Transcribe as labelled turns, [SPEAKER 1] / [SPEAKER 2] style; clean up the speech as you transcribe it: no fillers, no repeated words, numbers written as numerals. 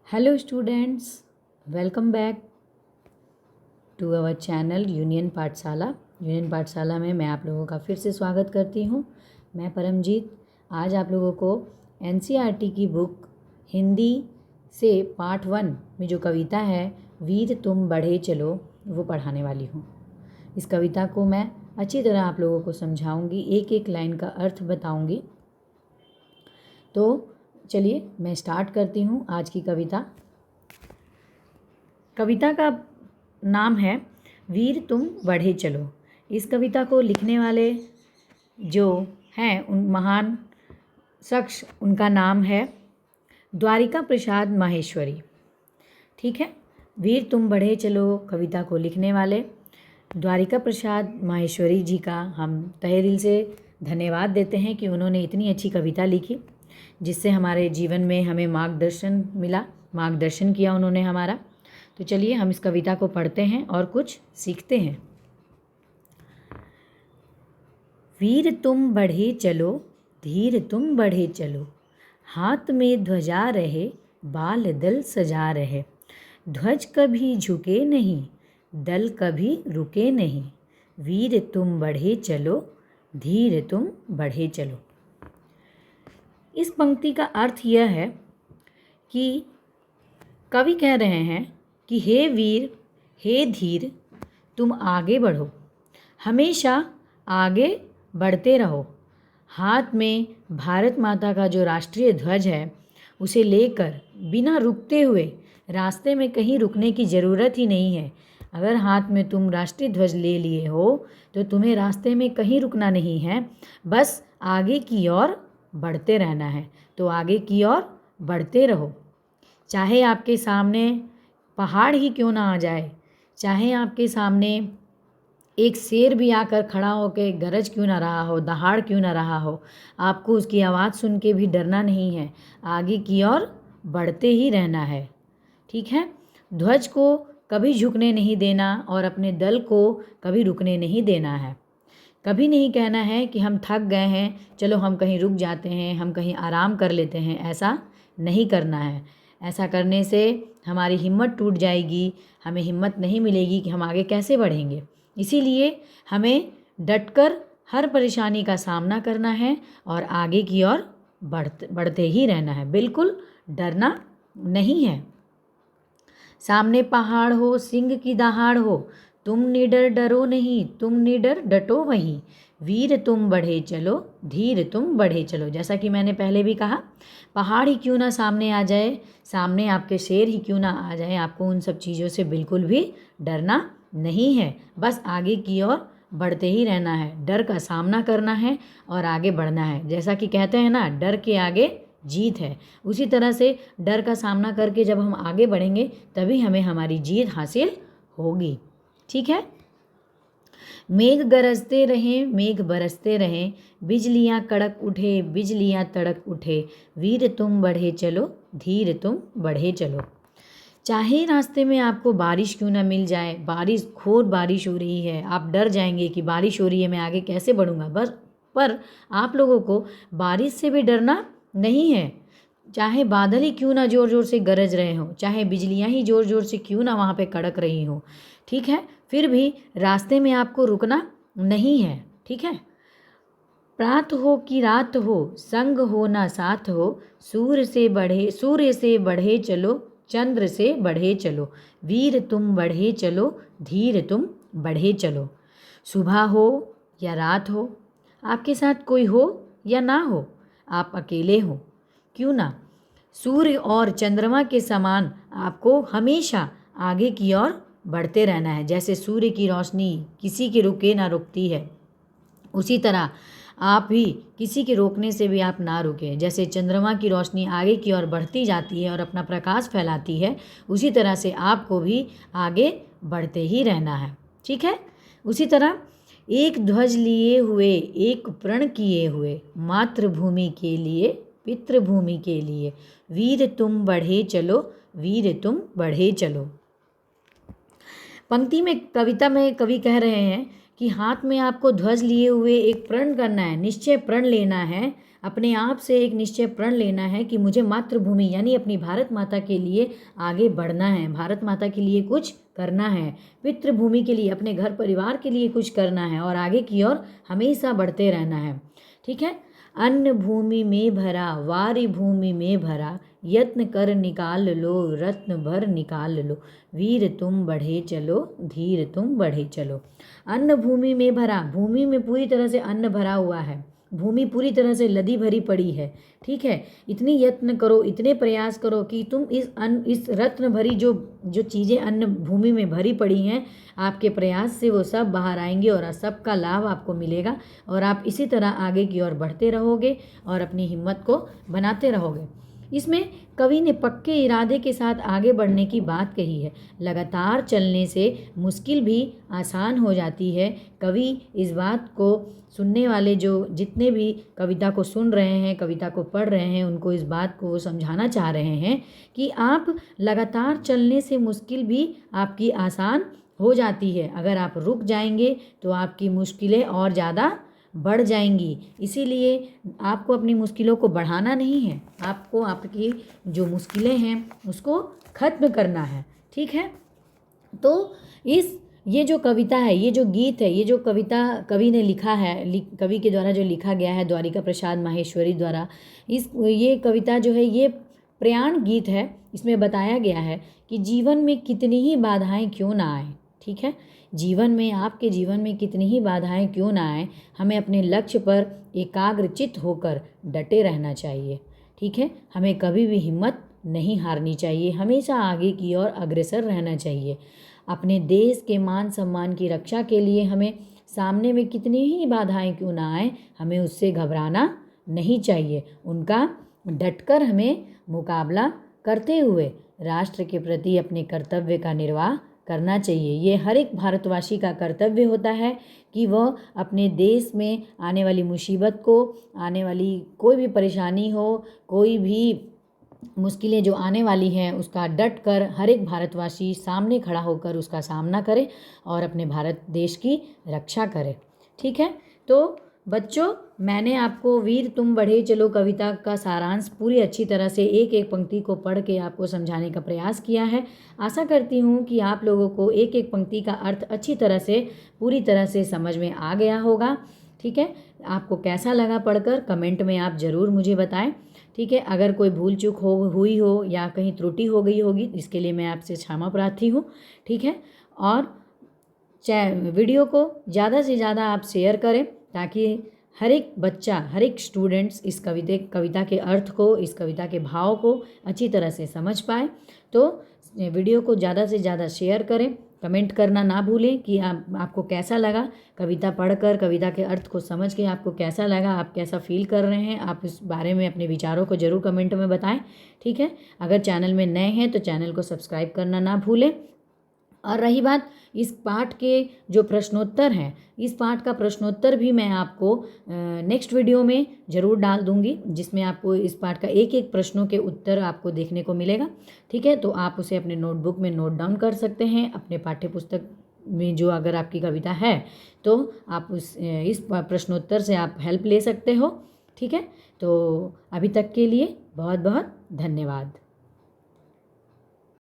[SPEAKER 1] Hello students, welcome back to our channel union Pathshala. Union Pathshala में मैं आप लोगों का फिर से स्वागत करती हूँ। मैं परमजीत आज आप लोगों को एनसीईआरटी की बुक हिंदी से पार्ट 1 में जो कविता है वीर तुम बढ़े चलो वो पढ़ाने वाली हूँ। इस कविता को मैं अच्छी तरह आप लोगों को समझाऊंगी, एक एक लाइन का अर्थ बताऊंगी। तो चलिए मैं स्टार्ट करती हूँ आज की कविता। कविता का नाम है वीर तुम बढ़े चलो। इस कविता को लिखने वाले जो हैं उन महान शख्स, उनका नाम है द्वारिका प्रसाद माहेश्वरी। ठीक है, वीर तुम बढ़े चलो कविता को लिखने वाले द्वारिका प्रसाद माहेश्वरी जी का हम तहे दिल से धन्यवाद देते हैं कि उन्होंने इतनी अच्छी कविता लिखी, जिससे हमारे जीवन में हमें मार्गदर्शन मिला, मार्गदर्शन किया उन्होंने हमारा। तो चलिए हम इस कविता को पढ़ते हैं और कुछ सीखते हैं। वीर तुम बढ़े चलो, धीर तुम बढ़े चलो, हाथ में ध्वजा रहे, बाल दल सजा रहे, ध्वज कभी झुके नहीं, दल कभी रुके नहीं, वीर तुम बढ़े चलो, धीर तुम बढ़े चलो। इस पंक्ति का अर्थ यह है कि कवि कह रहे हैं कि हे वीर, हे धीर, तुम आगे बढ़ो, हमेशा आगे बढ़ते रहो। हाथ में भारत माता का जो राष्ट्रीय ध्वज है उसे लेकर बिना रुकते हुए, रास्ते में कहीं रुकने की ज़रूरत ही नहीं है। अगर हाथ में तुम राष्ट्रीय ध्वज ले लिए हो तो तुम्हें रास्ते में कहीं रुकना नहीं है, बस आगे की ओर बढ़ते रहना है। तो आगे की ओर बढ़ते रहो, चाहे आपके सामने पहाड़ ही क्यों ना आ जाए, चाहे आपके सामने एक शेर भी आकर खड़ा होकर गरज क्यों ना रहा हो, दहाड़ क्यों ना रहा हो, आपको उसकी आवाज़ सुन के भी डरना नहीं है, आगे की ओर बढ़ते ही रहना है। ठीक है, ध्वज को कभी झुकने नहीं देना और अपने दल को कभी रुकने नहीं देना है। कभी नहीं कहना है कि हम थक गए हैं, चलो हम कहीं रुक जाते हैं, हम कहीं आराम कर लेते हैं। ऐसा नहीं करना है। ऐसा करने से हमारी हिम्मत टूट जाएगी, हमें हिम्मत नहीं मिलेगी कि हम आगे कैसे बढ़ेंगे। इसीलिए हमें डटकर हर परेशानी का सामना करना है और आगे की ओर बढ़ते ही रहना है, बिल्कुल डरना नहीं है। सामने पहाड़ हो, सिंह की दहाड़ हो, तुम निडर डरो नहीं, तुम निडर डटो वहीं, वीर तुम बढ़े चलो, धीर तुम बढ़े चलो। जैसा कि मैंने पहले भी कहा, पहाड़ ही क्यों ना सामने आ जाए, सामने आपके शेर ही क्यों ना आ जाए, आपको उन सब चीज़ों से बिल्कुल भी डरना नहीं है। बस आगे की ओर बढ़ते ही रहना है, डर का सामना करना है और आगे बढ़ना है। जैसा कि कहते हैं ना, डर के आगे जीत है। उसी तरह से डर का सामना करके जब हम आगे बढ़ेंगे तभी हमें हमारी जीत हासिल होगी। ठीक है, मेघ गरजते रहें, मेघ बरसते रहें, बिजलियाँ कड़क उठे, बिजलियाँ तड़क उठे, वीर तुम बढ़े चलो, धीर तुम बढ़े चलो। चाहे रास्ते में आपको बारिश क्यों ना मिल जाए, घोर बारिश हो रही है, आप डर जाएंगे कि बारिश हो रही है, मैं आगे कैसे बढ़ूंगा। बस पर आप लोगों को बारिश से भी डरना नहीं है। चाहे बादल ही क्यों ना ज़ोर ज़ोर से गरज रहे हों, चाहे बिजलियां ही ज़ोर ज़ोर से क्यों ना वहाँ पे कड़क रही हों, ठीक है, फिर भी रास्ते में आपको रुकना नहीं है। ठीक है, प्रात हो कि रात हो, संग हो ना साथ हो, सूर्य से बढ़े चलो, चंद्र से बढ़े चलो, वीर तुम बढ़े चलो, धीर तुम बढ़े चलो। सुबह हो या रात हो, आपके साथ कोई हो या ना हो, आप अकेले हो क्यों ना, सूर्य और चंद्रमा के समान आपको हमेशा आगे की ओर बढ़ते रहना है। जैसे सूर्य की रोशनी किसी के रुके ना रुकती है, उसी तरह आप भी किसी के रोकने से भी आप ना रुकें। जैसे चंद्रमा की रोशनी आगे की ओर बढ़ती जाती है और अपना प्रकाश फैलाती है, उसी तरह से आपको भी आगे बढ़ते ही रहना है। ठीक है, उसी तरह एक ध्वज लिए हुए, एक प्रण किए हुए, मातृभूमि के लिए, पितृभूमि के लिए, वीर तुम बढ़े चलो, वीर तुम बढ़े चलो। पंक्ति में, कविता में कवि कह रहे हैं कि हाथ में आपको ध्वज लिए हुए एक प्रण करना है, निश्चय प्रण लेना है, अपने आप से एक निश्चय प्रण लेना है कि मुझे मातृभूमि यानी अपनी भारत माता के लिए आगे बढ़ना है, भारत माता के लिए कुछ करना है, पितृभूमि के लिए, अपने घर परिवार के लिए कुछ करना है और आगे की ओर हमेशा बढ़ते रहना है। ठीक है। अन्न भूमि में भरा, वारी भूमि में भरा, यत्न कर निकाल लो, रत्न भर निकाल लो, वीर तुम बढ़े चलो, धीर तुम बढ़े चलो। अन्न भूमि में भरा, भूमि में पूरी तरह से अन्न भरा हुआ है, भूमि पूरी तरह से लदी भरी पड़ी है। ठीक है। इतनी यत्न करो, इतने प्रयास करो कि तुम इस रत्न भरी जो चीज़ें अन्न भूमि में भरी पड़ी हैं, आपके प्रयास से वो सब बाहर आएंगे और सबका लाभ आपको मिलेगा और आप इसी तरह आगे की ओर बढ़ते रहोगे और अपनी हिम्मत को बनाते रहोगे। इसमें कवि ने पक्के इरादे के साथ आगे बढ़ने की बात कही है। लगातार चलने से मुश्किल भी आसान हो जाती है। कवि इस बात को सुनने वाले जो जितने भी कविता को सुन रहे हैं, कविता को पढ़ रहे हैं, उनको इस बात को समझाना चाह रहे हैं कि आप लगातार चलने से मुश्किल भी आपकी आसान हो जाती है। अगर आप रुक जाएंगे तो आपकी मुश्किलें और ज़्यादा बढ़ जाएंगी। इसीलिए आपको अपनी मुश्किलों को बढ़ाना नहीं है, आपको आपकी जो मुश्किलें हैं उसको ख़त्म करना है। ठीक है। तो ये जो कविता है, ये जो गीत है, ये जो कविता कवि ने लिखा है, कवि के द्वारा जो लिखा गया है द्वारिका प्रसाद माहेश्वरी द्वारा, ये कविता जो है ये प्रयाण गीत है। इसमें बताया गया है कि जीवन में कितनी ही बाधाएं क्यों ना आए, ठीक है, जीवन में, आपके जीवन में कितनी ही बाधाएं क्यों ना आए, हमें अपने लक्ष्य पर एकाग्रचित्त होकर डटे रहना चाहिए। ठीक है। हमें कभी भी हिम्मत नहीं हारनी चाहिए, हमेशा आगे की ओर अग्रसर रहना चाहिए। अपने देश के मान सम्मान की रक्षा के लिए हमें सामने में कितनी ही बाधाएं क्यों ना आए, हमें उससे घबराना नहीं चाहिए। उनका डटकर हमें मुकाबला करते हुए राष्ट्र के प्रति अपने कर्तव्य का निर्वाह करना चाहिए। ये हर एक भारतवासी का कर्तव्य होता है कि वह अपने देश में आने वाली मुसीबत को, आने वाली कोई भी परेशानी हो, कोई भी मुश्किलें जो आने वाली हैं, उसका डट कर हर एक भारतवासी सामने खड़ा होकर उसका सामना करे और अपने भारत देश की रक्षा करे। ठीक है। तो बच्चों, मैंने आपको वीर तुम बढ़े चलो कविता का सारांश पूरी अच्छी तरह से एक एक पंक्ति को पढ़ के आपको समझाने का प्रयास किया है। आशा करती हूँ कि आप लोगों को एक एक पंक्ति का अर्थ अच्छी तरह से, पूरी तरह से समझ में आ गया होगा। ठीक है। आपको कैसा लगा पढ़कर कमेंट में आप ज़रूर मुझे बताएं। ठीक है। अगर कोई भूल चूक हुई हो या कहीं त्रुटि हो गई होगी, इसके लिए मैं आपसे क्षमा प्रार्थी हूँ। ठीक है। और वीडियो को ज़्यादा से ज़्यादा आप शेयर करें ताकि हर एक बच्चा, हर एक स्टूडेंट्स इस कविता के अर्थ को, इस कविता के भाव को अच्छी तरह से समझ पाए। तो वीडियो को ज़्यादा से ज़्यादा शेयर करें, कमेंट करना ना भूलें कि आपको कैसा लगा कविता पढ़कर, कविता के अर्थ को समझ के आपको कैसा लगा, आप कैसा फील कर रहे हैं, आप इस बारे में अपने विचारों को ज़रूर कमेंट में बताएं। ठीक है। अगर चैनल में नए हैं तो चैनल को सब्सक्राइब करना ना भूलें। और रही बात इस पाठ के जो प्रश्नोत्तर हैं, इस पाठ का प्रश्नोत्तर भी मैं आपको नेक्स्ट वीडियो में ज़रूर डाल दूंगी, जिसमें आपको इस पाठ का एक एक प्रश्नों के उत्तर आपको देखने को मिलेगा। ठीक है। तो आप उसे अपने नोटबुक में नोट डाउन कर सकते हैं। अपने पाठ्य पुस्तक में जो अगर आपकी कविता है तो आप इस प्रश्नोत्तर से आप हेल्प ले सकते हो। ठीक है। तो अभी तक के लिए बहुत बहुत धन्यवाद।